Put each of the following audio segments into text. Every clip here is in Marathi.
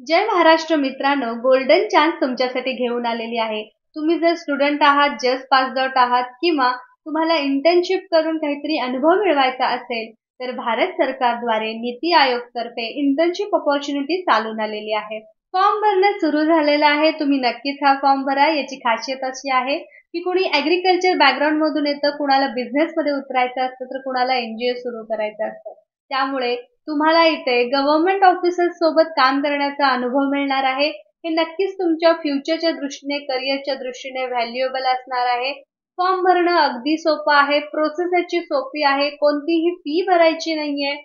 जय महाराष्ट्र मित्रांनो, गोल्डन चान्स तुमच्यासाठी घेऊन आलेली आहे. तुम्ही जर स्टुडंट आहात, जस्ट पास आउट आहात किंवा तुम्हाला इंटर्नशिप करून काहीतरी अनुभव मिळवायचा असेल, तर भारत सरकारद्वारे नीती आयोगतर्फे इंटर्नशिप अपॉर्च्युनिटी चालून आलेली आहे. फॉर्म भरणं सुरू झालेलं आहे. तुम्ही नक्कीच हा फॉर्म भरा. याची खासियत अशी आहे की कोणी ॲग्रिकल्चर बॅकग्राऊंडमधून येतं, कुणाला बिझनेसमध्ये उतरायचं असतं, तर कुणाला एन-जी-ओ सुरू करायचं असतं. त्यामुळे तुम्हाला इथे गव्हर्नमेंट ऑफिसर्स सोबत काम करण्याचा अनुभव मिळणार आहे. हे नक्कीच तुमच्या फ्युचरच्या दृष्टीने, करिअरच्या दृष्टीने व्हॅल्युएबल असणार आहे. फॉर्म भरणं अगदी सोपं आहे. प्रोसेस याची सोपी आहे. कोणतीही फी भरायची नाहीये.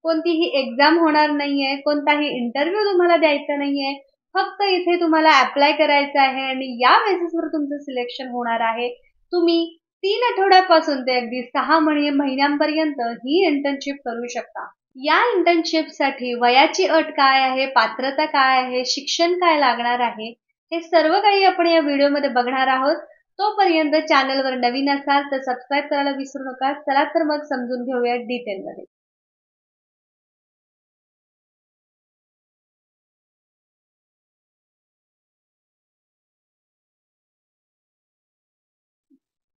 कोणतीही एक्झाम होणार नाहीये. कोणताही इंटरव्ह्यू तुम्हाला द्यायचा नाहीये. फक्त इथे तुम्हाला अप्लाय करायचं आहे आणि या बेसिसवर तुमचं सिलेक्शन होणार आहे. तुम्ही 3 आठवड्यापासून ते अगदी 6 महिन्यांपर्यंत ही इंटर्नशिप करू शकता. या इंटर्नशिपसाठी वयाची अट काय आहे, पात्रता काय आहे, शिक्षण काय लागणार आहे, हे सर्व काही आपण या व्हिडिओमध्ये बघणार आहोत. तोपर्यंत चॅनलवर नवीन असाल तर सबस्क्राईब करायला विसरू नका. चला तर मग समजून घेऊया डिटेलमध्ये.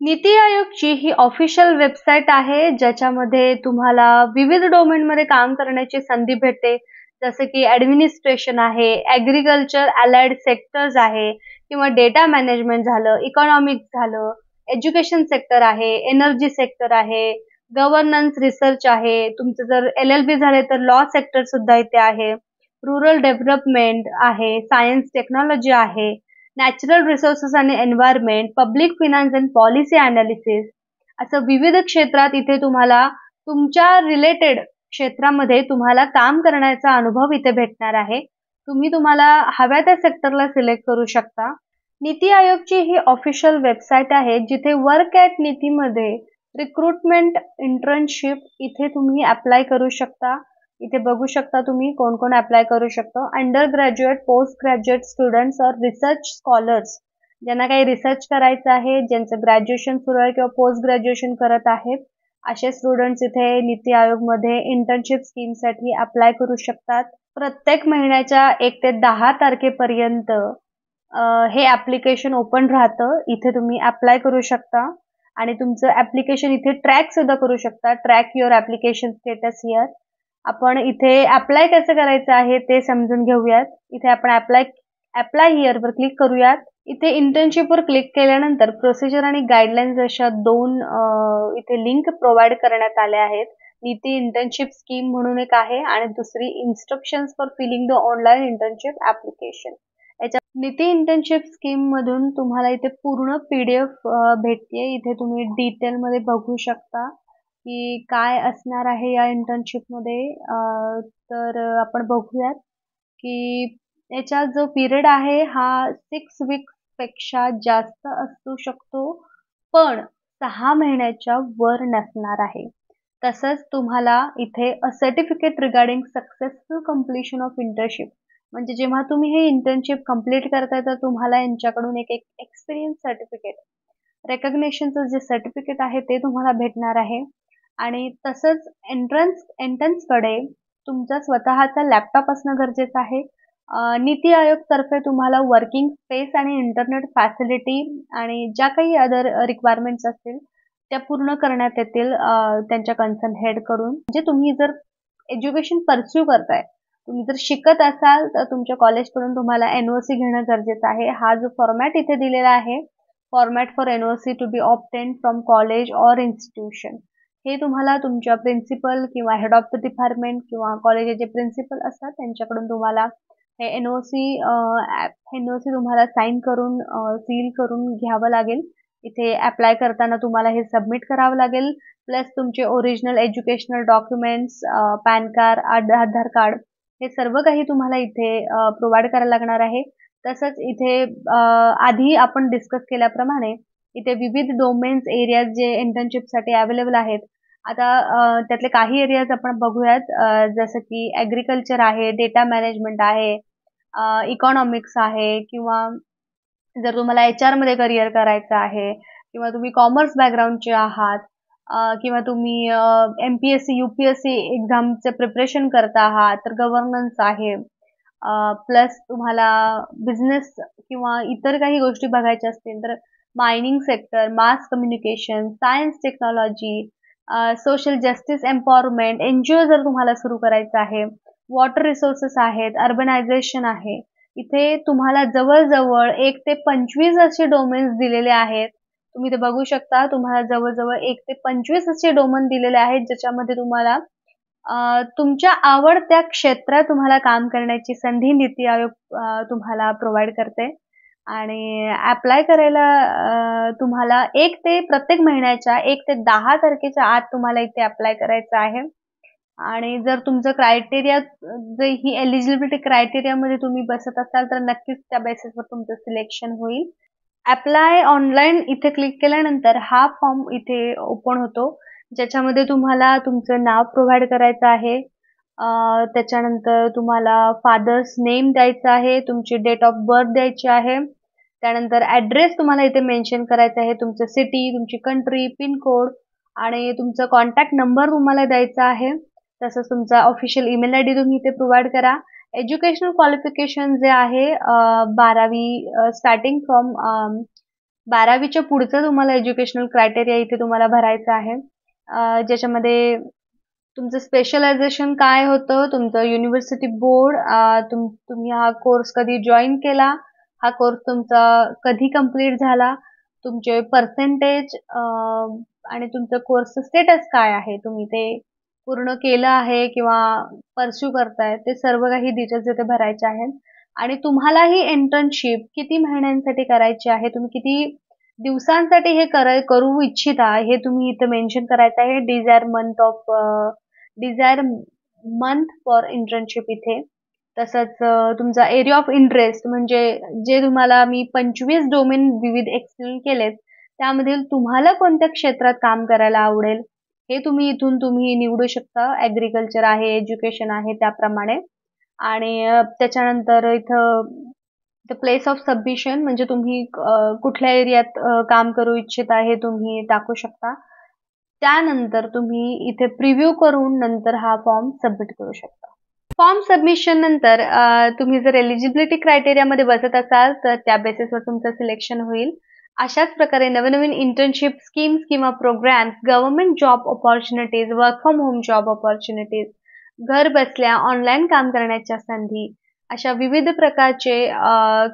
नीती आयोगची ही ऑफिशियल वेबसाईट आहे, ज्याच्यामध्ये तुम्हाला विविध डोमेनमध्ये काम करण्याची संधी भेटते. जसं की ॲडमिनिस्ट्रेशन आहे, ॲग्रीकल्चर अलाइड सेक्टर्स आहे किंवा डेटा मॅनेजमेंट झालं, इकॉनॉमिक्स झालं, एज्युकेशन सेक्टर आहे, एनर्जी सेक्टर आहे, गव्हर्नन्स रिसर्च आहे. तुमचं जर एल-एल-बी झाले तर लॉ सेक्टर सुद्धा इथे आहे. रुरल डेव्हलपमेंट आहे, सायन्स टेक्नॉलॉजी आहे. नॅचरल रिसोर्सेस आणि environment, public finance and policy analysis असं विविध क्षेत्रात इथे तुम्हाला तुमच्या रिलेटेड क्षेत्रामध्ये तुम्हाला काम करण्याचा अनुभव इथे भेटणार आहे. तुम्हाला हव्या त्या सेक्टरला सिलेक्ट करू शकता. नीती आयोगची ही ऑफिशियल वेबसाईट आहे, जिथे वर्क ॲट नीतीमध्ये रिक्रुटमेंट इंटर्नशिप इथे तुम्ही अप्लाय करू शकता. इथे बघू शकता तुम्ही कोण कोण अप्लाय करू शकतो. Under graduate, post graduate students और रिसर्च स्कॉलर्स, ज्यांना काही रिसर्च करायचं आहे, ज्यांचं ग्रॅज्युएशन सुरू आहे किंवा पोस्ट ग्रॅज्युएशन करत आहेत, असे स्टुडंट्स इथे नीती आयोगमध्ये इंटर्नशिप स्कीमसाठी अप्लाय करू शकतात. प्रत्येक महिन्याच्या 1 ते 10 तारखेपर्यंत हे ॲप्लिकेशन ओपन राहतं. इथे तुम्ही अप्लाय करू शकता आणि तुमचं ॲप्लिकेशन इथे ट्रॅक सुद्धा करू शकता. Track your application status here. आपण इथे अप्लाय कसं करायचं आहे ते समजून घेऊयात. इथे आपण अप्लाय हिअरवर क्लिक करूयात. इथे इंटर्नशिपवर क्लिक केल्यानंतर प्रोसिजर आणि गाईडलाईन्स अशा 2 इथे लिंक प्रोव्हाइड करण्यात आल्या आहेत. नीती इंटर्नशिप स्कीम म्हणून एक आहे आणि दुसरी instructions for filling the online internship application. NITI internship स्कीममधून तुम्हाला इथे पूर्ण PDF भेटते. इथे तुम्ही डिटेलमध्ये बघू शकता की काय असणार आहे या इंटर्नशिपमध्ये. तर आपण बघूयात की याचा जो पिरियड आहे हा 6 वीक्सपेक्षा जास्त असू शकतो, पण 6 महिन्याच्या वर नसणार आहे. तसंच तुम्हाला इथे a certificate regarding successful completion of internship, म्हणजे जेव्हा तुम्ही हे इंटर्नशिप कंप्लीट करताय तर तुम्हाला यांच्याकडून एक एक्सपिरियन्स सर्टिफिकेट, रेकग्निशनचं जे सर्टिफिकेट आहे ते तुम्हाला भेटणार आहे. आणि तसंच एंट्रन्सकडे तुमचा स्वतःचा लॅपटॉप असणं गरजेचं आहे. नीती आयोगतर्फे तुम्हाला वर्किंग स्पेस आणि इंटरनेट फॅसिलिटी आणि ज्या काही अदर रिक्वायरमेंट्स असतील त्या पूर्ण करण्यात येतील त्यांच्या कन्सर्न हेडकडून. म्हणजे तुम्ही जर एज्युकेशन परस्यू करताय, तुम्ही जर शिकत असाल तर तुमच्या कॉलेजकडून तुम्हाला NOC घेणं गरजेचं आहे. हा जो फॉर्मॅट इथे दिलेला आहे, format for NOC to be obtained from college or institution, हे तुम्हाला तुमच्या प्रिन्सिपल किंवा हेड ऑफ द डिपार्टमेंट किंवा कॉलेजचे प्रिन्सिपल असतात त्यांच्याकडून तुम्हाला हे NOC तुम्हाला साइन करून सील करून घ्यावं लागेल. इथे अप्लाय करताना तुम्हाला हे सबमिट करावं लागेल. प्लस तुमचे original educational documents, PAN card, Aadhaar card, हे सर्व काही तुम्हाला इथे प्रोव्हाइड करायला लागणार आहे. तसंच इथे आधी आपण डिस्कस केल्याप्रमाणे इथे विविध डोमेन्स, एरियाज जे इंटर्नशिपसाठी अवेलेबल आहेत. आता त्यातले काही एरियाज आपण बघूयात. जसं की ॲग्रिकल्चर आहे, डेटा मॅनेजमेंट आहे, इकॉनॉमिक्स आहे, किंवा जर तुम्हाला HR मध्ये करिअर करायचं आहे किंवा तुम्ही कॉमर्स बॅकग्राऊंडचे आहात, किंवा तुम्ही MPSC, UPSC एक्झामचं प्रिपरेशन करत आहात तर गव्हर्नन्स आहे. प्लस तुम्हाला बिझनेस किंवा इतर काही गोष्टी बघायच्या असतील तर mining sector, mass communication, science technology, social justice empowerment, NGO जर तुम्हाला सुरू करायचं आहे, वॉटर रिसोर्सेस आहेत, अर्बनायझेशन आहे. इथे तुम्हाला जवळ-जवळ 1 ते 25 असे डोमेन्स दिलेले आहेत. तुम्ही ते बघू शकता. तुम्हाला जवळ-जवळ 1 ते 25 असे डोमेन दिलेले आहेत, ज्याच्यामध्ये तुम्हाला तुमच्या आवडत्या क्षेत्रात तुम्हाला काम करण्याची संधी नीती आयोग तुम्हाला प्रोव्हाईड करते आणि ॲप्लाय करायला तुम्हाला प्रत्येक महिन्याच्या 1 ते 10 तारखेच्या आत तुम्हाला इथे ॲप्लाय करायचं आहे. आणि जर तुमचं क्रायटेरिया जर ही एलिजिबिलिटी क्रायटेरियामध्ये तुम्ही बसत असाल तर नक्कीच त्या बेसिसवर तुमचं सिलेक्शन होईल. ॲप्लाय ऑनलाईन इथे क्लिक केल्यानंतर हा फॉर्म इथे ओपन होतो, ज्याच्यामध्ये तुम्हाला तुमचं नाव प्रोव्हाईड करायचं आहे. त्याच्यानंतर तुम्हाला फादर्स नेम द्यायचं आहे, तुमची डेट ऑफ बर्थ द्यायची आहे. त्यानंतर ॲड्रेस तुम्हाला इथे मेन्शन करायचा आहे, तुमचं सिटी, तुमची कंट्री, पिनकोड आणि तुमचा कॉन्टॅक्ट नंबर तुम्हाला द्यायचा आहे. तसंच तुमचा ऑफिशियल ईमेल आयडी तुम्ही इथे प्रोव्हाईड करा. एज्युकेशनल क्वालिफिकेशन जे आहे 12वी स्टार्टिंग फ्रॉम 12वीच्या पुढचं तुम्हाला एज्युकेशनल क्रायटेरिया इथे तुम्हाला भरायचं आहे. ज्याच्यामध्ये तुमचं स्पेशलायझेशन काय होतं, तुमचं युनिव्हर्सिटी बोर्ड, तुम्ही हा कोर्स कधी जॉईन केला, हा कोर्स तुमचा कधी कंप्लीट झाला, तुमचे पर्सेंटेज आणि तुमचं कोर्सचं स्टेटस काय आहे, तुम्ही ते पूर्ण केलं आहे किंवा परस्यू करताय, ते सर्व काही डिटेल्स इथे भरायचे आहेत. आणि तुम्हाला ही इंटर्नशिप किती महिन्यांसाठी करायची आहे, तुम्ही किती दिवसांसाठी हे करू इच्छिता, हे तुम्ही इथे मेन्शन करायचं आहे. डिझायर मंथ फॉर इंटर्नशिप इथे. तसंच तुमचा एरिया ऑफ इंटरेस्ट म्हणजे जे तुम्हाला मी 25 डोमेन विविध एक्सप्लेन केलेत, त्यामधील तुम्हाला कोणत्या क्षेत्रात काम करायला आवडेल, हे तुम्ही निवडू शकता. ॲग्रिकल्चर आहे, एज्युकेशन आहे त्याप्रमाणे. आणि त्याच्यानंतर इथं प्लेस ऑफ सबमिशन म्हणजे तुम्ही कुठल्या एरियात काम करू इच्छिता हे तुम्ही टाकू शकता. त्यानंतर तुम्ही इथे प्रिव्ह्यू करून नंतर हा फॉर्म सबमिट करू शकता. फॉर्म सबमिशन नंतर तुम्ही जर एलिजिबिलिटी क्रायटेरियामध्ये बसत असाल तर त्या बेसिसवर तुमचं सिलेक्शन होईल. अशाच प्रकारे नवनवीन इंटर्नशिप स्कीम्स किंवा programmes, government job opportunities, work from home job opportunities, घर बसल्या ऑनलाईन काम करण्याच्या संधी, अशा विविध प्रकारचे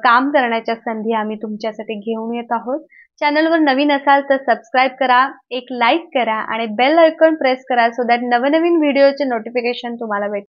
काम करण्याच्या संधी आम्ही तुमच्यासाठी घेऊन येत आहोत. चॅनलवर नवीन असाल तर सबस्क्राईब करा, एक लाईक करा आणि बेल आयकॉन प्रेस करा सो दॅट नवनवीन व्हिडिओचे नोटिफिकेशन तुम्हाला भेटेल.